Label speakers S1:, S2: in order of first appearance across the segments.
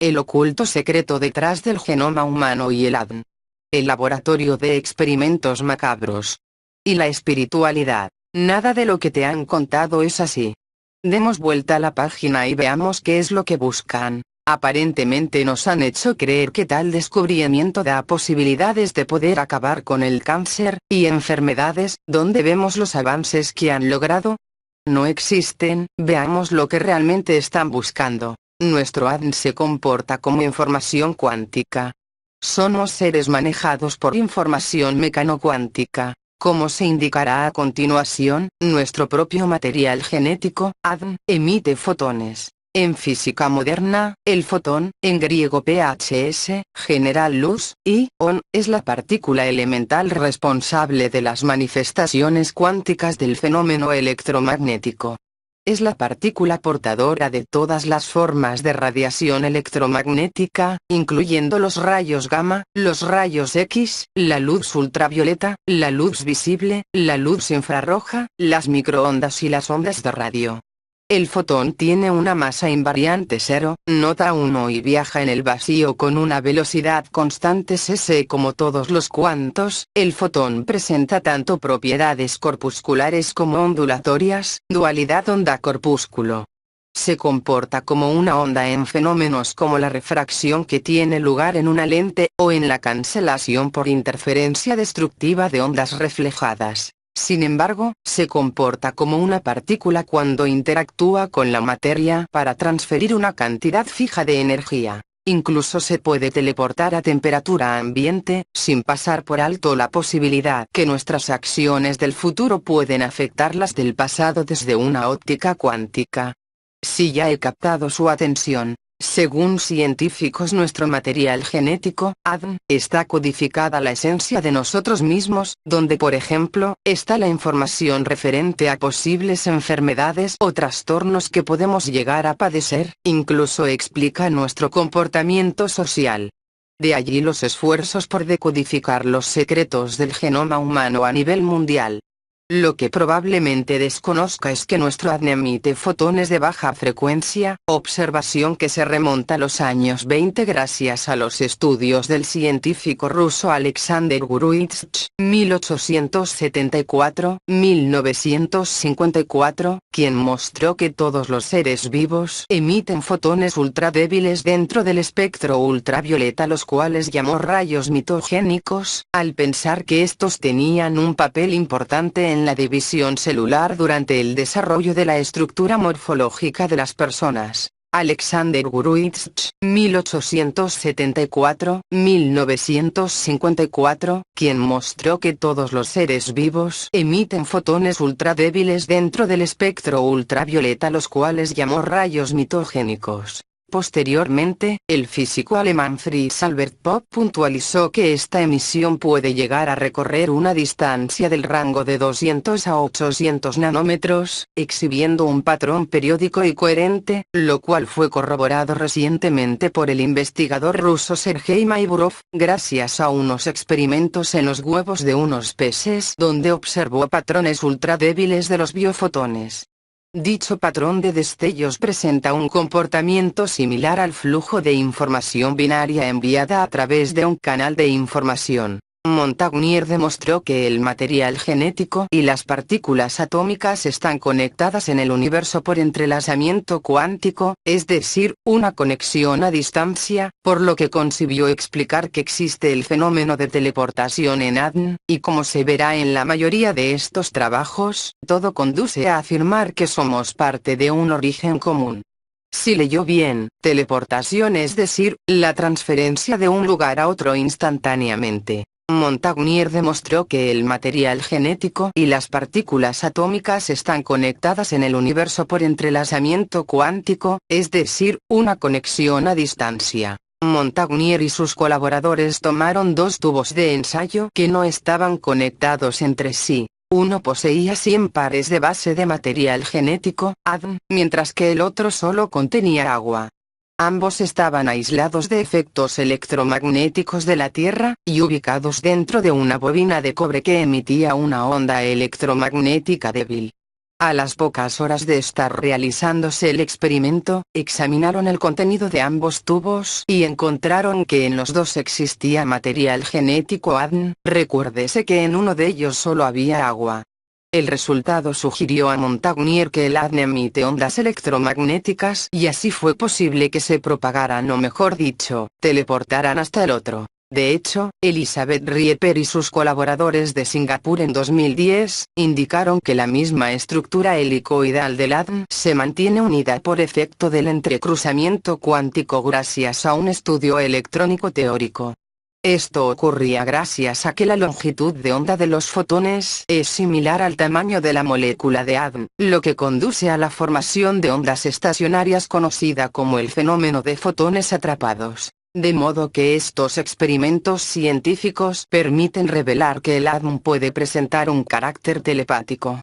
S1: el oculto secreto detrás del genoma humano y el ADN. El laboratorio de experimentos macabros. Y la espiritualidad. Nada de lo que te han contado es así. Demos vuelta a la página y veamos qué es lo que buscan. Aparentemente nos han hecho creer que tal descubrimiento da posibilidades de poder acabar con el cáncer y enfermedades. ¿Dónde vemos los avances que han logrado? No existen. Veamos lo que realmente están buscando. Nuestro ADN se comporta como información cuántica. Somos seres manejados por información mecano-cuántica. Como se indicará a continuación, nuestro propio material genético, ADN, emite fotones. En física moderna, el fotón, en griego PHS, genera luz, y ion, es la partícula elemental responsable de las manifestaciones cuánticas del fenómeno electromagnético. Es la partícula portadora de todas las formas de radiación electromagnética, incluyendo los rayos gamma, los rayos X, la luz ultravioleta, la luz visible, la luz infrarroja, las microondas y las ondas de radio. El fotón tiene una masa invariante 0, nota 1 y viaja en el vacío con una velocidad constante c como todos los cuantos. El fotón presenta tanto propiedades corpusculares como ondulatorias, dualidad onda-corpúsculo. Se comporta como una onda en fenómenos como la refracción que tiene lugar en una lente, o en la cancelación por interferencia destructiva de ondas reflejadas. Sin embargo, se comporta como una partícula cuando interactúa con la materia para transferir una cantidad fija de energía. Incluso se puede teleportar a temperatura ambiente, sin pasar por alto la posibilidad que nuestras acciones del futuro pueden afectar las del pasado desde una óptica cuántica. Si ya he captado su atención. Según científicos, nuestro material genético, ADN, está codificada la esencia de nosotros mismos, donde por ejemplo, está la información referente a posibles enfermedades o trastornos que podemos llegar a padecer, incluso explica nuestro comportamiento social. De allí los esfuerzos por decodificar los secretos del genoma humano a nivel mundial. Lo que probablemente desconozca es que nuestro ADN emite fotones de baja frecuencia, observación que se remonta a los años 20 gracias a los estudios del científico ruso Alexander Guruitzh, 1874-1954, quien mostró que todos los seres vivos emiten fotones ultradébiles dentro del espectro ultravioleta, los cuales llamó rayos mitogénicos, al pensar que estos tenían un papel importante en la división celular durante el desarrollo de la estructura morfológica de las personas. Alexander Guruitzh, 1874-1954, quien mostró que todos los seres vivos emiten fotones ultradébiles dentro del espectro ultravioleta, los cuales llamó rayos mitogénicos. Posteriormente, el físico alemán Fritz Albert Popp puntualizó que esta emisión puede llegar a recorrer una distancia del rango de 200 a 800 nanómetros, exhibiendo un patrón periódico y coherente, lo cual fue corroborado recientemente por el investigador ruso Sergei Maiburov, gracias a unos experimentos en los huevos de unos peces donde observó patrones ultradébiles de los biofotones. Dicho patrón de destellos presenta un comportamiento similar al flujo de información binaria enviada a través de un canal de información. Montagnier demostró que el material genético y las partículas atómicas están conectadas en el universo por entrelazamiento cuántico, es decir, una conexión a distancia, por lo que concibió explicar que existe el fenómeno de teleportación en ADN, y como se verá en la mayoría de estos trabajos, todo conduce a afirmar que somos parte de un origen común. Si leyó bien, teleportación es decir, la transferencia de un lugar a otro instantáneamente. Montagnier demostró que el material genético y las partículas atómicas están conectadas en el universo por entrelazamiento cuántico, es decir, una conexión a distancia. Montagnier y sus colaboradores tomaron dos tubos de ensayo que no estaban conectados entre sí. Uno poseía 100 pares de base de material genético, ADN, mientras que el otro solo contenía agua. Ambos estaban aislados de efectos electromagnéticos de la Tierra, y ubicados dentro de una bobina de cobre que emitía una onda electromagnética débil. A las pocas horas de estar realizándose el experimento, examinaron el contenido de ambos tubos y encontraron que en los dos existía material genético ADN. Recuérdese que en uno de ellos solo había agua. El resultado sugirió a Montagnier que el ADN emite ondas electromagnéticas y así fue posible que se propagaran o mejor dicho, teleportaran hasta el otro. De hecho, Elizabeth Rieper y sus colaboradores de Singapur en 2010, indicaron que la misma estructura helicoidal del ADN se mantiene unida por efecto del entrecruzamiento cuántico gracias a un estudio electrónico teórico. Esto ocurría gracias a que la longitud de onda de los fotones es similar al tamaño de la molécula de ADN, lo que conduce a la formación de ondas estacionarias conocida como el fenómeno de fotones atrapados. De modo que estos experimentos científicos permiten revelar que el ADN puede presentar un carácter telepático.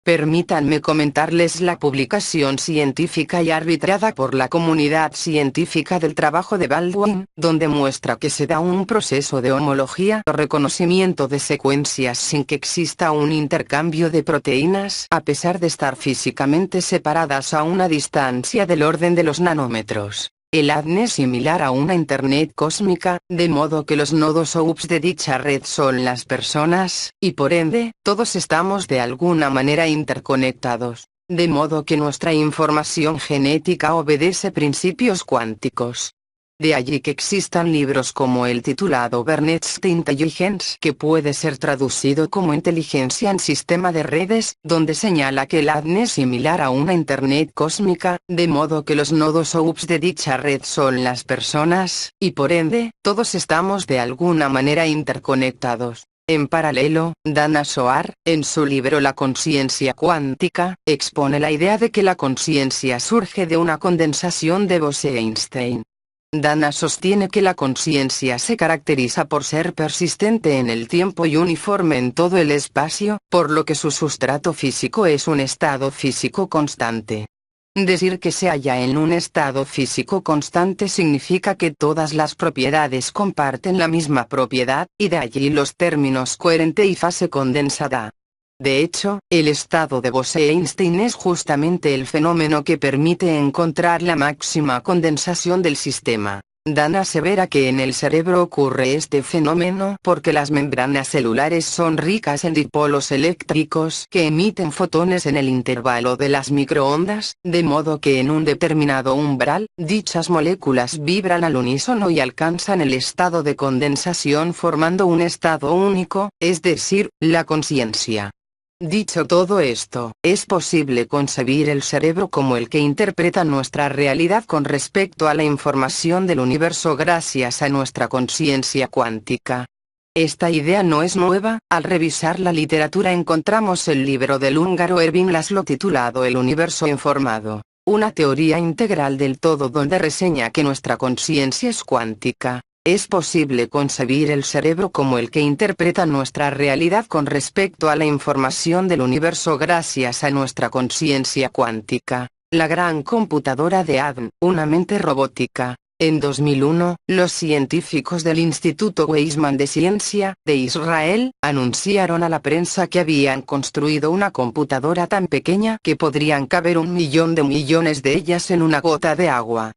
S1: Permítanme comentarles la publicación científica y arbitrada por la comunidad científica del trabajo de Baldwin, donde muestra que se da un proceso de homología o reconocimiento de secuencias sin que exista un intercambio de proteínas a pesar de estar físicamente separadas a una distancia del orden de los nanómetros. El ADN es similar a una Internet cósmica, de modo que los nodos o hubs de dicha red son las personas, y por ende, todos estamos de alguna manera interconectados, de modo que nuestra información genética obedece principios cuánticos. De allí que existan libros como el titulado Bernet's Intelligence, que puede ser traducido como Inteligencia en Sistema de Redes, donde señala que el ADN es similar a una Internet cósmica, de modo que los nodos o hubs de dicha red son las personas, y por ende, todos estamos de alguna manera interconectados. En paralelo, Dana Zohar, en su libro La conciencia cuántica, expone la idea de que la conciencia surge de una condensación de Bose-Einstein. Dana sostiene que la conciencia se caracteriza por ser persistente en el tiempo y uniforme en todo el espacio, por lo que su sustrato físico es un estado físico constante. Decir que se halla en un estado físico constante significa que todas las propiedades comparten la misma propiedad, y de allí los términos coherente y fase condensada. De hecho, el estado de Bose-Einstein es justamente el fenómeno que permite encontrar la máxima condensación del sistema. Dana asevera que en el cerebro ocurre este fenómeno porque las membranas celulares son ricas en dipolos eléctricos que emiten fotones en el intervalo de las microondas, de modo que en un determinado umbral, dichas moléculas vibran al unísono y alcanzan el estado de condensación formando un estado único, es decir, la conciencia. Dicho todo esto, es posible concebir el cerebro como el que interpreta nuestra realidad con respecto a la información del universo gracias a nuestra conciencia cuántica. Esta idea no es nueva. Al revisar la literatura encontramos el libro del húngaro Ervin Laszlo titulado El universo informado, una teoría integral del todo, donde reseña que nuestra conciencia es cuántica. Es posible concebir el cerebro como el que interpreta nuestra realidad con respecto a la información del universo gracias a nuestra conciencia cuántica, la gran computadora de ADN, una mente robótica. En 2001, los científicos del Instituto Weizmann de Ciencia, de Israel, anunciaron a la prensa que habían construido una computadora tan pequeña que podrían caber 1.000.000 de millones de ellas en una gota de agua.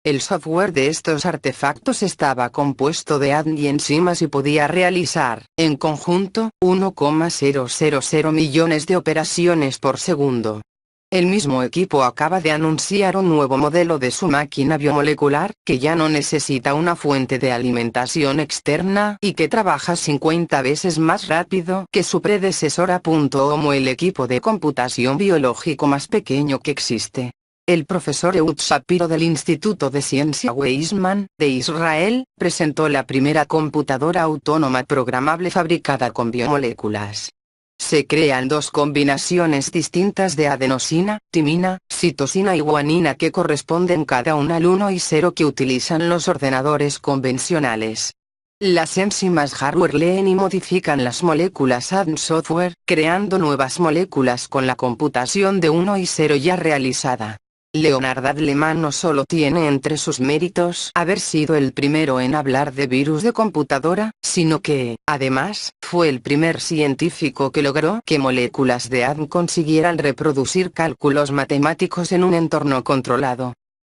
S1: El software de estos artefactos estaba compuesto de ADN y enzimas y podía realizar, en conjunto, 1,000 millones de operaciones por segundo. El mismo equipo acaba de anunciar un nuevo modelo de su máquina biomolecular, que ya no necesita una fuente de alimentación externa y que trabaja 50 veces más rápido que su predecesora. Como el equipo de computación biológico más pequeño que existe. El profesor Ehud Shapiro del Instituto de Ciencia Weizmann, de Israel, presentó la primera computadora autónoma programable fabricada con biomoléculas. Se crean dos combinaciones distintas de adenosina, timina, citosina y guanina que corresponden cada una al 1 y 0 que utilizan los ordenadores convencionales. Las enzimas hardware leen y modifican las moléculas ADN software, creando nuevas moléculas con la computación de 1 y 0 ya realizada. Leonard Adleman no solo tiene entre sus méritos haber sido el primero en hablar de virus de computadora, sino que, además, fue el primer científico que logró que moléculas de ADN consiguieran reproducir cálculos matemáticos en un entorno controlado.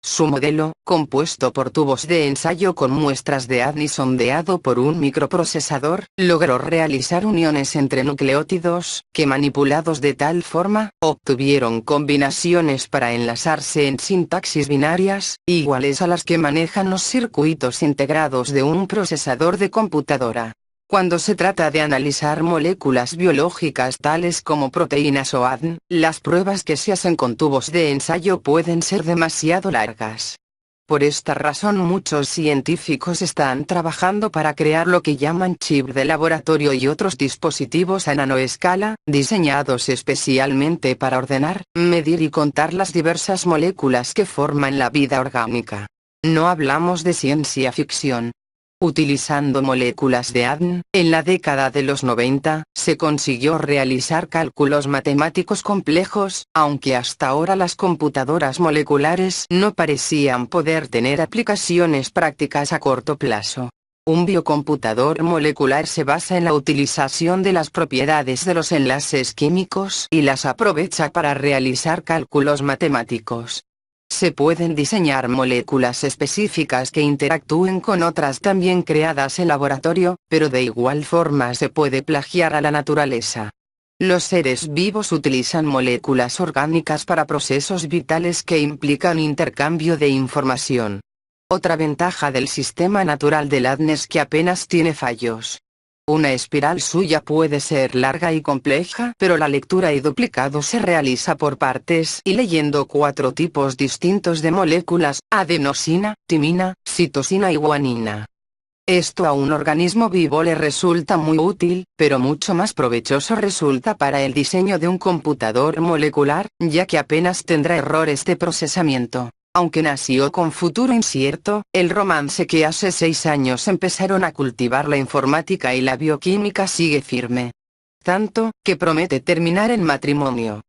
S1: Su modelo, compuesto por tubos de ensayo con muestras de ADN y sondeado por un microprocesador, logró realizar uniones entre nucleótidos, que manipulados de tal forma, obtuvieron combinaciones para enlazarse en sintaxis binarias, iguales a las que manejan los circuitos integrados de un procesador de computadora. Cuando se trata de analizar moléculas biológicas tales como proteínas o ADN, las pruebas que se hacen con tubos de ensayo pueden ser demasiado largas. Por esta razón muchos científicos están trabajando para crear lo que llaman chip de laboratorio y otros dispositivos a nanoescala, diseñados especialmente para ordenar, medir y contar las diversas moléculas que forman la vida orgánica. No hablamos de ciencia ficción. Utilizando moléculas de ADN, en la década de los 90, se consiguió realizar cálculos matemáticos complejos, aunque hasta ahora las computadoras moleculares no parecían poder tener aplicaciones prácticas a corto plazo. Un biocomputador molecular se basa en la utilización de las propiedades de los enlaces químicos y las aprovecha para realizar cálculos matemáticos. Se pueden diseñar moléculas específicas que interactúen con otras también creadas en laboratorio, pero de igual forma se puede plagiar a la naturaleza. Los seres vivos utilizan moléculas orgánicas para procesos vitales que implican intercambio de información. Otra ventaja del sistema natural del ADN es que apenas tiene fallos. Una espiral suya puede ser larga y compleja, pero la lectura y duplicado se realiza por partes y leyendo 4 tipos distintos de moléculas: adenosina, timina, citosina y guanina. Esto a un organismo vivo le resulta muy útil, pero mucho más provechoso resulta para el diseño de un computador molecular, ya que apenas tendrá errores de procesamiento. Aunque nació con futuro incierto, el romance que hace 6 años empezaron a cultivar la informática y la bioquímica sigue firme. Tanto, que promete terminar en matrimonio.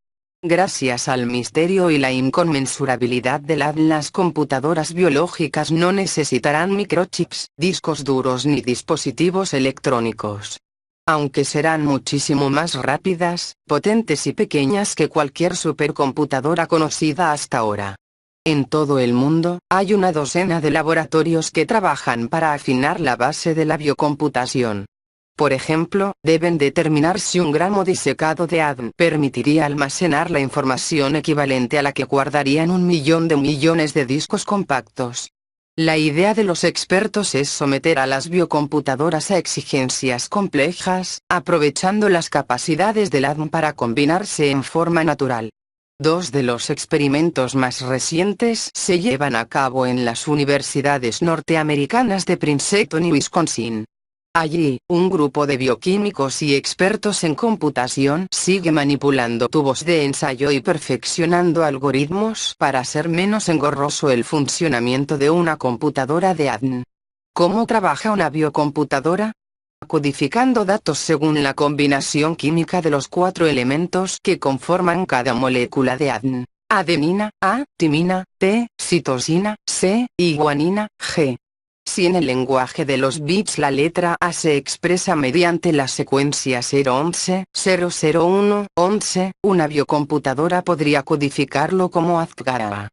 S1: Gracias al misterio y la inconmensurabilidad del ADN, las computadoras biológicas no necesitarán microchips, discos duros ni dispositivos electrónicos. Aunque serán muchísimo más rápidas, potentes y pequeñas que cualquier supercomputadora conocida hasta ahora. En todo el mundo, hay una docena de laboratorios que trabajan para afinar la base de la biocomputación. Por ejemplo, deben determinar si un gramo disecado de ADN permitiría almacenar la información equivalente a la que guardarían 1 millón de millones de discos compactos. La idea de los expertos es someter a las biocomputadoras a exigencias complejas, aprovechando las capacidades del ADN para combinarse en forma natural. 2 de los experimentos más recientes se llevan a cabo en las universidades norteamericanas de Princeton y Wisconsin. Allí, un grupo de bioquímicos y expertos en computación sigue manipulando tubos de ensayo y perfeccionando algoritmos para hacer menos engorroso el funcionamiento de una computadora de ADN. ¿Cómo trabaja una biocomputadora? Codificando datos según la combinación química de los 4 elementos que conforman cada molécula de ADN: adenina, A, timina, T, citosina, C, y guanina, G. Si en el lenguaje de los bits la letra A se expresa mediante la secuencia 011, 001, 11, una biocomputadora podría codificarlo como AZGARA.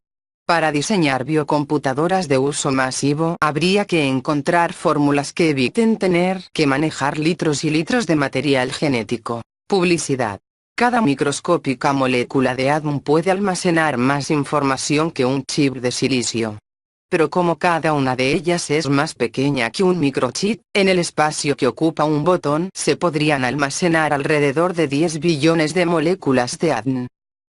S1: Para diseñar biocomputadoras de uso masivo habría que encontrar fórmulas que eviten tener que manejar litros y litros de material genético. Publicidad. Cada microscópica molécula de ADN puede almacenar más información que un chip de silicio. Pero como cada una de ellas es más pequeña que un microchip, en el espacio que ocupa un botón se podrían almacenar alrededor de 10 billones de moléculas de ADN.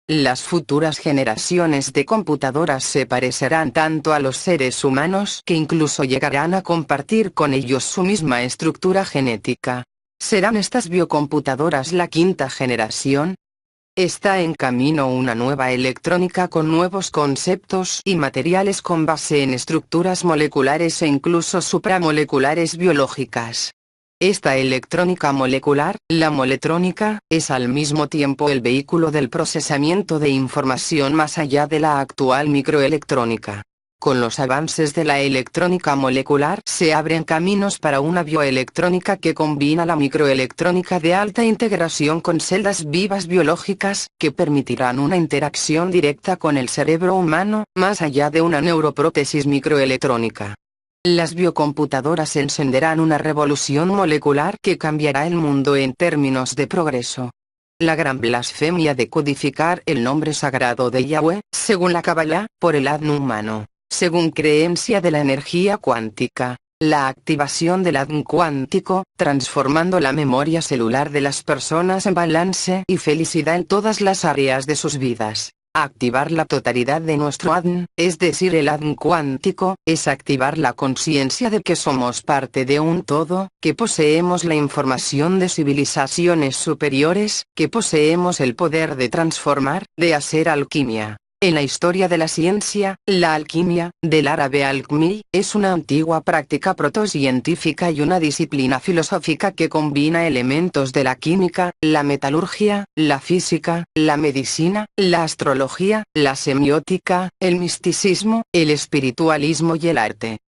S1: Las futuras generaciones de computadoras se parecerán tanto a los seres humanos que incluso llegarán a compartir con ellos su misma estructura genética. ¿Serán estas biocomputadoras la 5ª generación? Está en camino una nueva electrónica con nuevos conceptos y materiales con base en estructuras moleculares e incluso supramoleculares biológicas. Esta electrónica molecular, la moletrónica, es al mismo tiempo el vehículo del procesamiento de información más allá de la actual microelectrónica. Con los avances de la electrónica molecular se abren caminos para una bioelectrónica que combina la microelectrónica de alta integración con celdas vivas biológicas, que permitirán una interacción directa con el cerebro humano, más allá de una neuroprótesis microelectrónica. Las biocomputadoras encenderán una revolución molecular que cambiará el mundo en términos de progreso. La gran blasfemia de codificar el nombre sagrado de Yahweh, según la Kabbalah, por el ADN humano. Según creencia de la energía cuántica, la activación del ADN cuántico, transformando la memoria celular de las personas en balance y felicidad en todas las áreas de sus vidas. Activar la totalidad de nuestro ADN, es decir el ADN cuántico, es activar la conciencia de que somos parte de un todo, que poseemos la información de civilizaciones superiores, que poseemos el poder de transformar, de hacer alquimia. En la historia de la ciencia, la alquimia, del árabe alquimí, es una antigua práctica protocientífica y una disciplina filosófica que combina elementos de la química, la metalurgia, la física, la medicina, la astrología, la semiótica, el misticismo, el espiritualismo y el arte.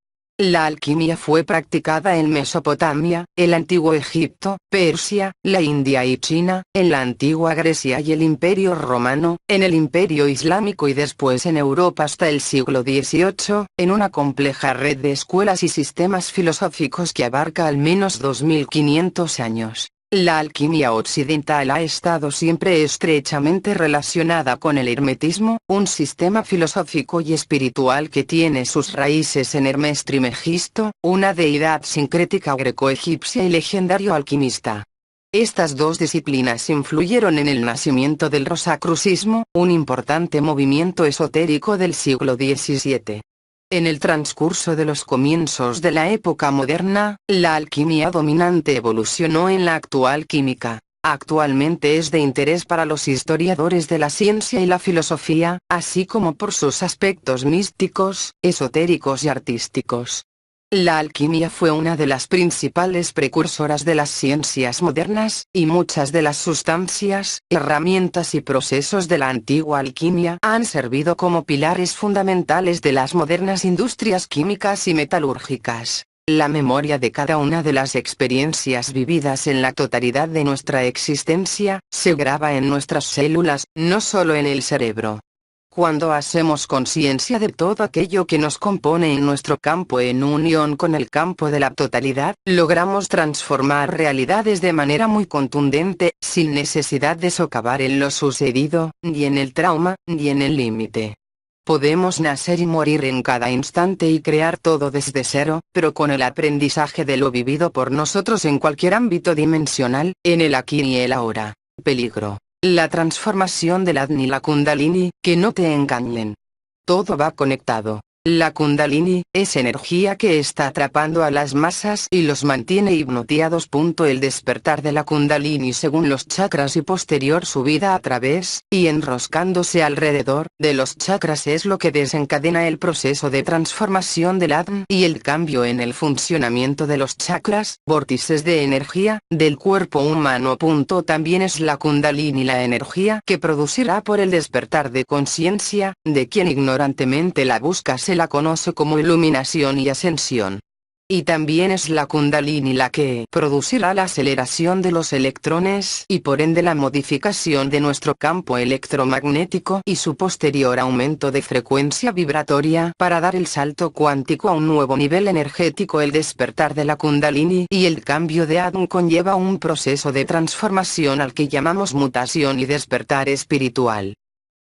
S1: La alquimia fue practicada en Mesopotamia, el antiguo Egipto, Persia, la India y China, en la antigua Grecia y el Imperio Romano, en el Imperio Islámico y después en Europa hasta el siglo XVIII, en una compleja red de escuelas y sistemas filosóficos que abarca al menos 2500 años. La alquimia occidental ha estado siempre estrechamente relacionada con el hermetismo, un sistema filosófico y espiritual que tiene sus raíces en Hermes Trismegisto, una deidad sincrética greco-egipcia y legendario alquimista. Estas dos disciplinas influyeron en el nacimiento del rosacrucismo, un importante movimiento esotérico del siglo XVII. En el transcurso de los comienzos de la época moderna, la alquimia dominante evolucionó en la actual química. Actualmente es de interés para los historiadores de la ciencia y la filosofía, así como por sus aspectos místicos, esotéricos y artísticos. La alquimia fue una de las principales precursoras de las ciencias modernas, y muchas de las sustancias, herramientas y procesos de la antigua alquimia han servido como pilares fundamentales de las modernas industrias químicas y metalúrgicas. La memoria de cada una de las experiencias vividas en la totalidad de nuestra existencia, se graba en nuestras células, no solo en el cerebro. Cuando hacemos conciencia de todo aquello que nos compone en nuestro campo en unión con el campo de la totalidad, logramos transformar realidades de manera muy contundente, sin necesidad de socavar en lo sucedido, ni en el trauma, ni en el límite. Podemos nacer y morir en cada instante y crear todo desde cero, pero con el aprendizaje de lo vivido por nosotros en cualquier ámbito dimensional, en el aquí y el ahora. Peligro. La transformación del ADN y la Kundalini, que no te engañen. Todo va conectado. La Kundalini, es energía que está atrapando a las masas y los mantiene hipnotizados. El despertar de la Kundalini según los chakras y posterior subida a través, y enroscándose alrededor, de los chakras es lo que desencadena el proceso de transformación del ADN y el cambio en el funcionamiento de los chakras, vórtices de energía, del cuerpo humano. También es la Kundalini la energía que producirá por el despertar de conciencia, de quien ignorantemente la busca se la conoce como iluminación y ascensión. Y también es la Kundalini la que producirá la aceleración de los electrones y por ende la modificación de nuestro campo electromagnético y su posterior aumento de frecuencia vibratoria para dar el salto cuántico a un nuevo nivel energético. El despertar de la Kundalini y el cambio de ADN conlleva un proceso de transformación al que llamamos mutación y despertar espiritual.